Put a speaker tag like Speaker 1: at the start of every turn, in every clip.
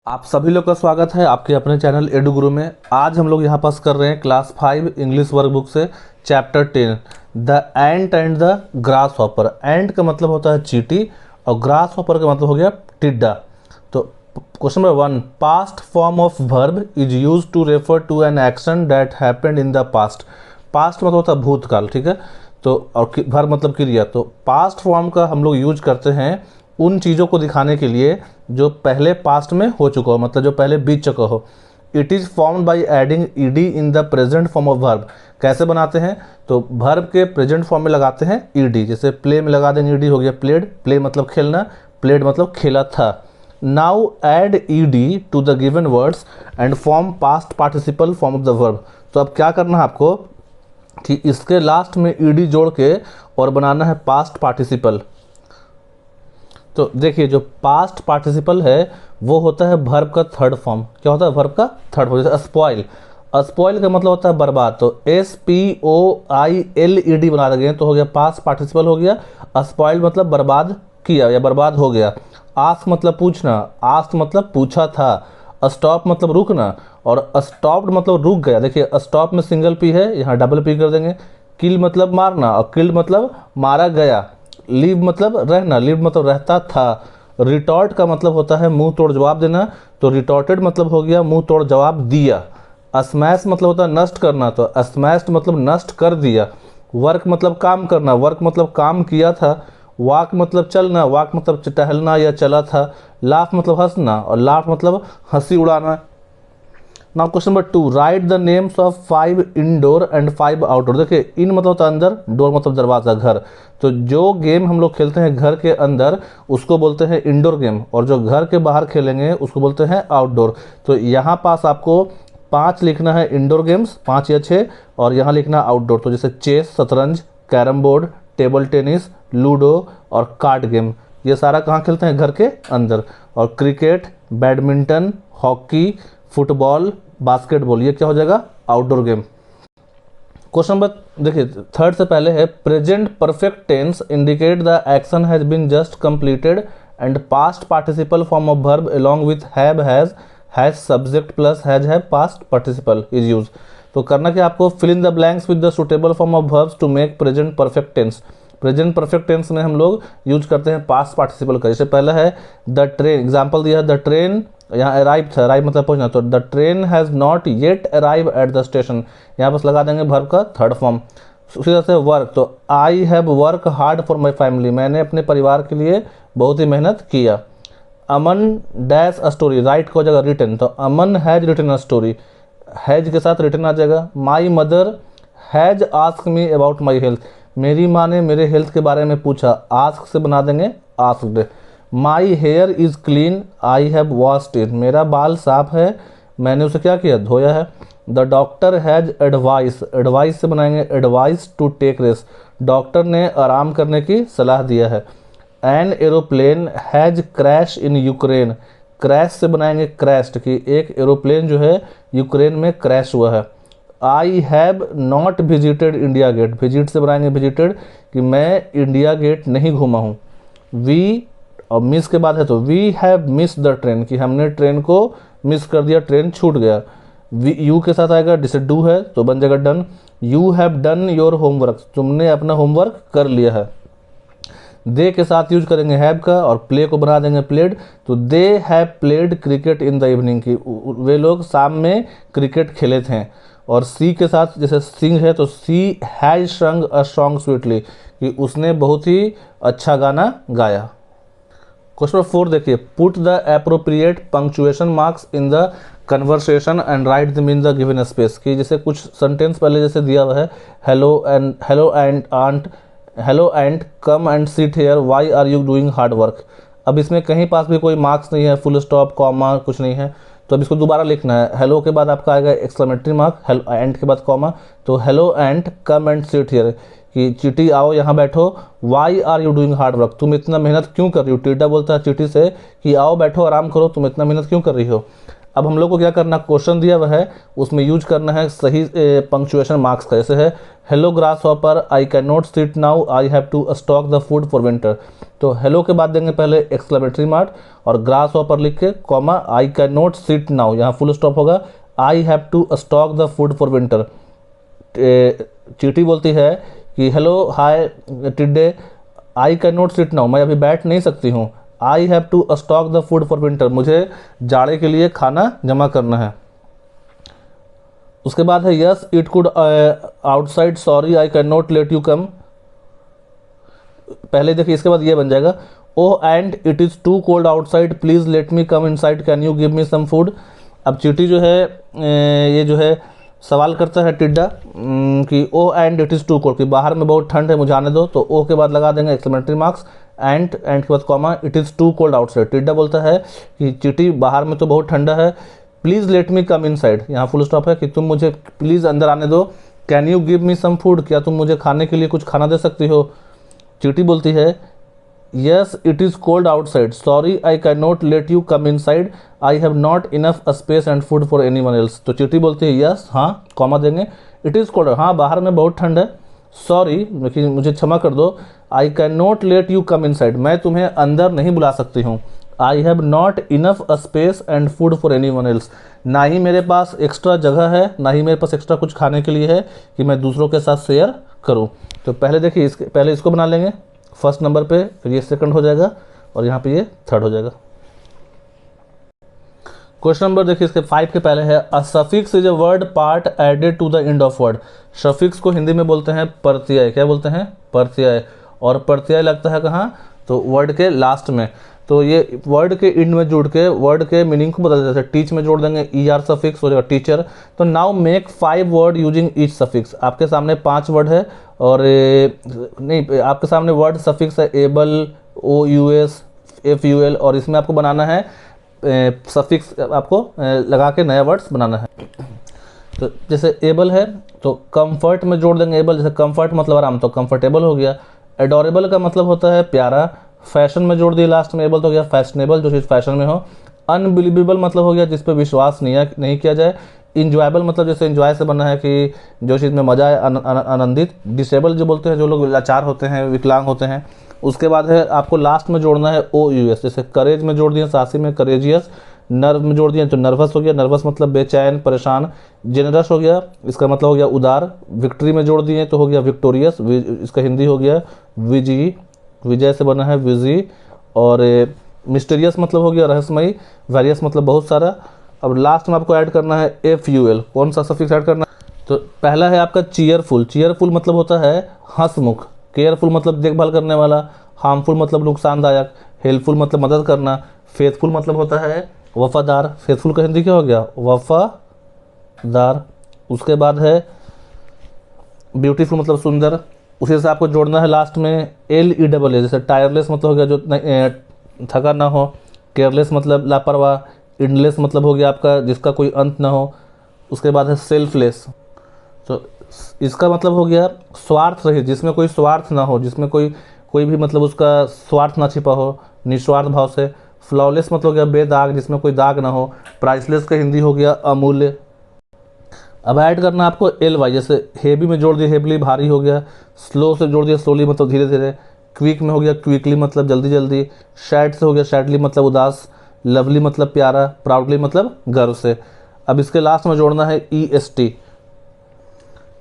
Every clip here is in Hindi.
Speaker 1: आप सभी लोग का स्वागत है आपके अपने चैनल एडू गुरु में। आज हम लोग यहाँ पास कर रहे हैं क्लास 5 इंग्लिश वर्कबुक से chapter 10 the ant and the grasshopper. Ant का मतलब होता है चींटी और ग्रास हॉपर का मतलब हो गया टिड्डा। तो question number 1, past form of verb is use to refer to an action that happened in the past. Past मतलब होता है भूतकाल, ठीक है। तो और वर्ब मतलब क्रिया। तो पास्ट फॉर्म का हम लोग यूज करते हैं उन चीज़ों को दिखाने के लिए जो पहले पास्ट में हो चुका हो, मतलब जो पहले बीत चुका हो। It is formed by adding ED in the present form of verb. कैसे बनाते हैं? तो वर्ब के प्रेजेंट फॉर्म में लगाते हैं ईडी। जैसे प्ले में लगा देंगे ईडी, हो गया प्लेड। प्ले मतलब खेलना, प्लेड मतलब खेला था। Now add ED to the given words and form past participle form of the verb. तो अब क्या करना है आपको कि इसके लास्ट में ईडी जोड़ के और बनाना है पास्ट पार्टिसिपल। तो देखिए, जो पास्ट पार्टिसिपल है वो होता है वर्ब का थर्ड फॉर्म। क्या होता है? वर्ब का थर्ड फॉर्म। जैसे स्पॉइल, स्पॉइल का मतलब होता है बर्बाद। तो SPOILED बना देंगे तो हो गया पास्ट पार्टिसिपल, हो गया स्पॉइल मतलब बर्बाद किया या बर्बाद हो गया। आस्क मतलब पूछना, आस्क मतलब पूछा था। स्टॉप मतलब रुकना और स्टॉप्ड मतलब रुक गया। देखिए, स्टॉप में सिंगल पी है, यहाँ डबल पी कर देंगे। किल मतलब मारना और किल्ड मतलब मारा गया। लीव मतलब रहना, लीव मतलब रहता था। रिटॉर्ट का मतलब होता है मुंह तोड़ जवाब देना, तो रिटॉर्टेड मतलब हो गया मुंह तोड़ जवाब दिया। स्मैश मतलब होता है नष्ट करना, तो स्मैश्ड मतलब नष्ट कर दिया। वर्क मतलब काम करना, वर्क मतलब काम किया था। वॉक मतलब चलना, वॉक मतलब टहलना या चला था। लाफ मतलब हंसना और लाफ मतलब हंसी उड़ाना। Now question number 2, right the names of 5 indoor and 5 outdoor. देखिए, इन मतलब होता है अंदर, डोर मतलब दरवाज़ा, घर। तो जो गेम हम लोग खेलते हैं घर के अंदर उसको बोलते हैं इंडोर गेम, और जो घर के बाहर खेलेंगे उसको बोलते हैं आउटडोर। तो यहाँ पास आपको 5 लिखना है इंडोर गेम्स, 5 या 6, और यहाँ लिखना आउटडोर। तो जैसे चेस शतरंज, carrom board, table tennis, ludo और कार्ड गेम, ये सारा कहाँ खेलते हैं? घर के अंदर। और cricket, badminton, hockey, football, basketball, ये क्या हो जाएगा? Outdoor game. क्वेश्चन नंबर देखिए, थर्ड से पहले है present perfect tense indicate the action has been just completed and past participle form of verb along with has subject plus have past participle is use. तो करना क्या आपको? Fill in the blanks with the suitable form of verbs to make present perfect tense. Present perfect tense में हम लोग यूज करते हैं पास्ट पार्टिसिपल का। जैसे पहला है द ट्रेन, एग्जाम्पल दिया है द ट्रेन, यहाँ अराइव था, अराइव मतलब पहुंचना, तो the train has not yet arrive at the station, यहाँ बस लगा देंगे वर्ब का थर्ड फॉर्म। उसी तरह से वर्क, तो I have work hard for my family, मैंने अपने परिवार के लिए बहुत ही मेहनत किया। Aman dash a story, write को जगह रिटन, तो Aman has written a story, has के साथ रिटन आ जाएगा। My mother has ask me about my health, मेरी माँ ने मेरे हेल्थ के बारे में पूछा, आस्क से बना देंगे asked. My here is clean, I have washed it, मेरा बाल साफ है, मैंने उसे क्या किया? धोया है। The doctor has advise, advise से बनाएंगे advise to take rest, doctor ने आराम करने की सलाह दिया है। An aeroplane has crash in Ukraine, crash से बनाएंगे क्रैश्ड, कि एक एरोप्लेन जो है यूक्रेन में क्रैश हुआ है। I have not visited India Gate, visit से बनाएंगे विजिटेड, कि मैं इंडिया गेट नहीं घूमा हूँ। वी और मिस के बाद है तो we have miss the train, कि हमने ट्रेन को मिस कर दिया, ट्रेन छूट गया। वी यू के साथ आएगा, जैसे डू है तो बन जाएगा done. You have done your homework, तुमने अपना होमवर्क कर लिया है। दे के साथ यूज करेंगे हैव का और प्ले को बना देंगे प्लेड, तो they have played cricket in the evening, की वे लोग शाम में क्रिकेट खेले थे। और सी के साथ जैसे सिंग है तो सी हैज संग अ सॉन्ग स्वीटली, कि उसने बहुत ही अच्छा गाना गाया। क्वेश्चन नंबर 4 देखिए, put the appropriate punctuation marks in the conversation and right दम इन द गिवन स्पेस, कि जैसे कुछ सेंटेंस पहले जैसे दिया हुआ है hello and come and sit here, why are you doing hard work. अब इसमें कहीं पास भी कोई मार्क्स नहीं है, फुल स्टॉप कॉमा कुछ नहीं है, तो अब इसको दोबारा लिखना है। हेलो के बाद आपका आएगा एक्सक्लेमेटरी मार्क, हेलो एंड के बाद कॉमा, तो hello and come and sit here, कि चींटी आओ यहाँ बैठो, why are you doing hard work, तुम इतना मेहनत क्यों कर रही हो। टिड्डा बोलता है चींटी से कि आओ बैठो आराम करो, तुम इतना मेहनत क्यों कर रही हो। अब हम लोग को क्या करना, क्वेश्चन दिया हुआ है उसमें यूज करना है सही पंक्चुएशन मार्क्स का। जैसे है hello grasshopper I can not sit now I have to stock the food for winter. तो हेलो के बाद देंगे पहले एक्सक्लेमेटरी मार्क और ग्रास हॉपर लिख के comma I can not sit now, यहाँ फुल स्टॉप होगा, I have to stock the food for winter. चींटी बोलती है कि हेलो हाय टिड्डे I can not sit now, मैं अभी बैठ नहीं सकती हूँ, आई have to stock the food for winter, मुझे जाड़े के लिए खाना जमा करना है। उसके बाद है yes it could outside sorry I can not let you come. पहले देखिए इसके बाद ये बन जाएगा oh and it is too cold outside please let me come inside can you give me some food. अब चींटी जो है ये जो है सवाल करता है टिड्डा कि oh and it is too cold, कि बाहर में बहुत ठंड है मुझे आने दो। तो ओ के बाद लगा देंगे एक्सक्लेमेटरी मार्क्स, एंड के बाद comma it is too cold outside. टिड्डा बोलता है कि चींटी बाहर में तो बहुत ठंडा है, please let me come inside, यहाँ फुल स्टॉप है कि तुम मुझे प्लीज़ अंदर आने दो। Can you give me some food, क्या तुम मुझे खाने के लिए कुछ खाना दे सकती हो। चींटी बोलती है yes it is cold outside sorry I can not let you come inside I have not enough space and food for anyone else. तो चींटी बोलती है यस हाँ कॉमा देंगे, इट इज़ कोल्ड हाँ बाहर में बहुत ठंड है, सॉरी लेकिन मुझे क्षमा कर दो, आई can not let you come inside, मैं तुम्हें अंदर नहीं बुला सकती हूँ, आई have not enough space and food for anyone else, ना ही मेरे पास एक्स्ट्रा जगह है, ना ही मेरे पास एक्स्ट्रा कुछ खाने के लिए है कि मैं दूसरों के साथ शेयर करूँ। तो पहले देखिए पहले इसको बना लेंगे फर्स्ट नंबर पे, फिर ये सेकंड हो जाएगा और यहाँ पे ये थर्ड हो जाएगा। क्वेश्चन नंबर देखिए इसके 5 के पहले है a suffix is a word part added to the end of word. Suffix को हिंदी में बोलते हैं प्रत्यय, क्या बोलते हैं प्रत्यय, और प्रत्यय लगता है कहाँ, तो वर्ड के लास्ट में। तो ये वर्ड के एंड में जुड़ के वर्ड के मीनिंग को बदल देते हैं। टीच में जोड़ देंगे ई आर सफिक्स हो जाएगा टीचर। तो now make 5 word using each suffix. आपके सामने 5 वर्ड है और नहीं आपके सामने वर्ड सफिक्स है able O U S F U L, और इसमें आपको बनाना है सफिक्स आपको लगा के नया वर्ड्स बनाना है। तो जैसे एबल है तो कंफर्ट में जोड़ देंगे एबल, जैसे कंफर्ट मतलब आराम, तो कंफर्टेबल हो गया। एडोरेबल का मतलब होता है प्यारा, फैशन में जोड़ दिया लास्ट में एबल तो हो गया फैशनेबल, जो चीज़ फैशन में हो। अनबिलीवेबल मतलब हो गया जिस पे विश्वास नहीं किया जाए। इंजॉयबल मतलब जैसे इंजॉय से बना है कि जो चीज़ में मजा है, आनंदित। डिसेबल जो बोलते हैं जो लोग लाचार होते हैं, विकलांग होते हैं। उसके बाद है आपको लास्ट में जोड़ना है ओ यू एस, जैसे करेज में जोड़ दिया सासी में करेजियस, नर्व में जोड़ दिया तो नर्वस हो गया, नर्वस मतलब बेचैन परेशान। जेनरस हो गया, इसका मतलब हो गया उदार। विक्ट्री में जोड़ दिए तो हो गया विक्टोरियस, इसका हिंदी हो गया विजयी, विजय से बना है विजी। और मिस्टीरियस मतलब हो गया रहस्यमयी, वेरियस मतलब बहुत सारा। अब लास्ट में आपको ऐड करना है एफ यू एल, कौन सा सफिक्स ऐड करना है, तो पहला है आपका चीयरफुल। चीयरफुल मतलब होता है हंसमुख, केयरफुल मतलब देखभाल करने वाला, हार्मफुल मतलब नुकसानदायक, हेल्पफुल मतलब मदद करना, फेथफुल मतलब होता है वफादार। फेथफुल का हिंदी क्या हो गया वफादार। उसके बाद है ब्यूटीफुल मतलब सुंदर, उसी से आपको जोड़ना है लास्ट में एल ई डबल ए, जैसे टायरलेस मतलब हो गया जो थका ना हो, केयरलेस मतलब लापरवाह, इंडलेस मतलब हो गया आपका जिसका कोई अंत ना हो। उसके बाद है सेल्फलेस, तो इसका मतलब हो गया स्वार्थ रहित, जिसमें कोई स्वार्थ ना हो, जिसमें कोई भी मतलब उसका स्वार्थ ना छिपा हो, निस्वार्थ भाव से। फ्लॉलेस मतलब हो गया बेदाग, जिसमें कोई दाग ना हो। प्राइसलेस का हिंदी हो गया अमूल्य। अब ऐड करना आपको एल वाई, जैसे हेवी में जोड़ दिया हेवली भारी हो गया, स्लो से जोड़ दिया स्लोली मतलब धीरे धीरे, क्विक में हो गया क्विकली मतलब जल्दी जल्दी, सैड से हो गया सैडली मतलब उदास, लवली मतलब प्यारा, प्राउडली मतलब गर्व से। अब इसके लास्ट में जोड़ना है ई एस टी,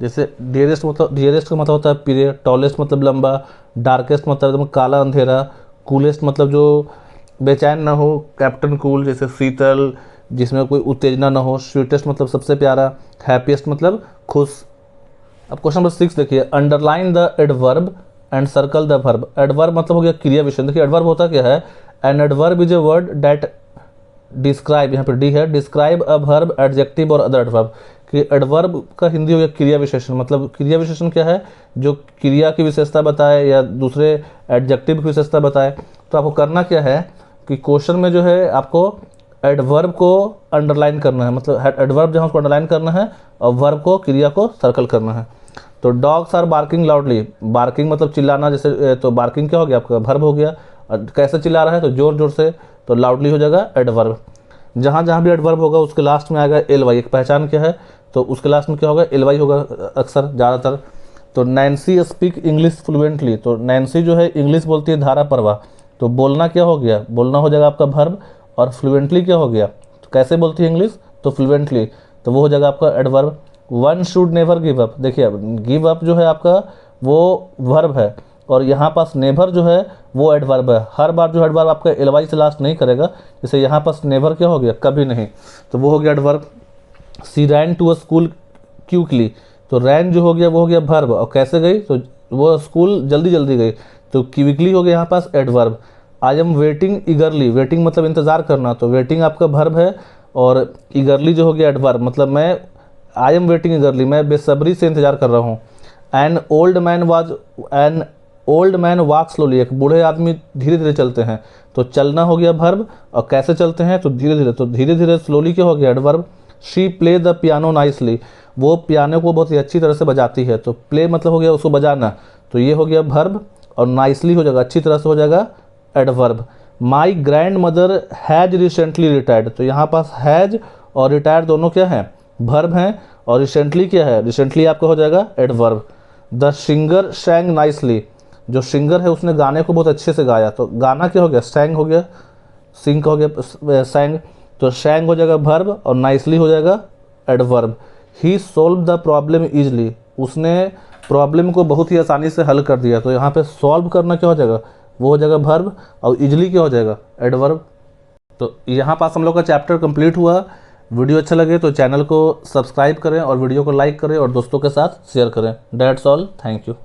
Speaker 1: जैसे डियरेस्ट मतलब डियरेस्ट का मतलब होता है प्रिय, टॉलेस्ट मतलब लंबा, डार्केस्ट मतलब एकदम काला अंधेरा, कूलेस्ट मतलब जो बेचैन ना हो, कैप्टन कूल जैसे शीतल जिसमें कोई उत्तेजना ना हो, स्वीटेस्ट मतलब सबसे प्यारा, हैप्पीएस्ट मतलब खुश। अब क्वेश्चन नंबर 6 देखिए underline the adverb and circle the verb. Adverb मतलब हो गया क्रिया विशेषण। देखिए एडवर्ब होता क्या है, an adverb is a word that describe, यहाँ पर डी है, डिस्क्राइब अ वर्ब एडजेक्टिव और अदर एडवर्ब, कि एडवर्ब का हिंदी हो गया क्रिया विशेषण। मतलब क्रिया विशेषण क्या है, जो क्रिया की विशेषता बताए या दूसरे एडजेक्टिव की विशेषता बताए। तो आपको करना क्या है कि क्वेश्चन में जो है आपको एडवर्ब को अंडरलाइन करना है, मतलब एडवर्ब जहाँ उसको अंडरलाइन करना है और वर्ब को क्रिया को सर्कल करना है। तो dogs are barking loudly, barking मतलब चिल्लाना, जैसे तो बार्किंग क्या हो गया आपका, वर्ब हो गया। और कैसे चिल्ला रहा है, तो जोर जोर से, तो लाउडली हो जाएगा एडवर्ब। जहाँ जहाँ भी एडवर्ब होगा उसके लास्ट में आएगा एल वाई। एक पहचान क्या है, तो उसके लास्ट में क्या होगा, एल वाई होगा अक्सर ज़्यादातर। तो नैन्सी स्पीक इंग्लिश फ्लुएंटली, तो नैन्सी जो है इंग्लिश बोलती है धारा प्रवाह। तो बोलना क्या हो गया, बोलना हो जाएगा आपका वर्ब, और फ्लुएंटली क्या हो गया, तो कैसे बोलती है इंग्लिश, तो फ्लुएंटली, तो वो हो जाएगा आपका adverb. One should never give up, देखिए गिव अप जो है आपका वो वर्ब है, और यहाँ पास नेवर जो है वो एडवर्ब है। हर बार जो एडवर्ब आपका एल वाई से लास्ट नहीं करेगा, जैसे यहाँ पास नेवर क्या हो गया, कभी नहीं, तो वो हो गया adverb. She ran to a school quickly, तो रैन जो हो गया वो हो गया वर्ब, और कैसे गई, तो वो स्कूल जल्दी जल्दी गई, तो क्विकली हो गया यहाँ पास adverb. I am waiting eagerly, waiting मतलब इंतज़ार करना, तो वेटिंग आपका वर्ब है, और ईगरली जो हो गया एडवर्ब, मतलब मैं, आई एम वेटिंग ईगरली, मैं बेसब्री से इंतजार कर रहा हूँ। An old man walk slowly, एक बूढ़े आदमी धीरे धीरे चलते हैं, तो चलना हो गया वर्ब, और कैसे चलते हैं, तो धीरे धीरे, तो धीरे धीरे स्लोली क्या हो गया adverb. She play the piano nicely, वो पियानो को बहुत ही अच्छी तरह से बजाती है, तो प्ले मतलब हो गया उसको बजाना, तो ये हो गया वर्ब, और नाइसली हो जाएगा अच्छी तरह से हो जाएगा adverb. My grand mother has recently retired, तो यहाँ पास हैज और रिटायर्ड दोनों क्या हैं, वर्ब हैं, और रिसेंटली क्या है, रिसेंटली आपका हो जाएगा एडवर्ब। द सिंगर सैंग नाइसली, जो सिंगर है उसने गाने को बहुत अच्छे से गाया, तो गाना क्या हो गया, सैंग हो गया, सिंग हो गया सैंग, तो सैंग हो जाएगा वर्ब, और नाइसली हो जाएगा adverb. He solve the problem easily, उसने प्रॉब्लम को बहुत ही आसानी से हल कर दिया, तो यहाँ पे सॉल्व करना क्या हो जाएगा, वो हो जाएगा वर्ब, और इजली क्या हो जाएगा एडवर्ब। तो यहाँ पास हम लोग का चैप्टर कंप्लीट हुआ। वीडियो अच्छा लगे तो चैनल को सब्सक्राइब करें, और वीडियो को लाइक करें, और दोस्तों के साथ शेयर करें। That's all, thank you.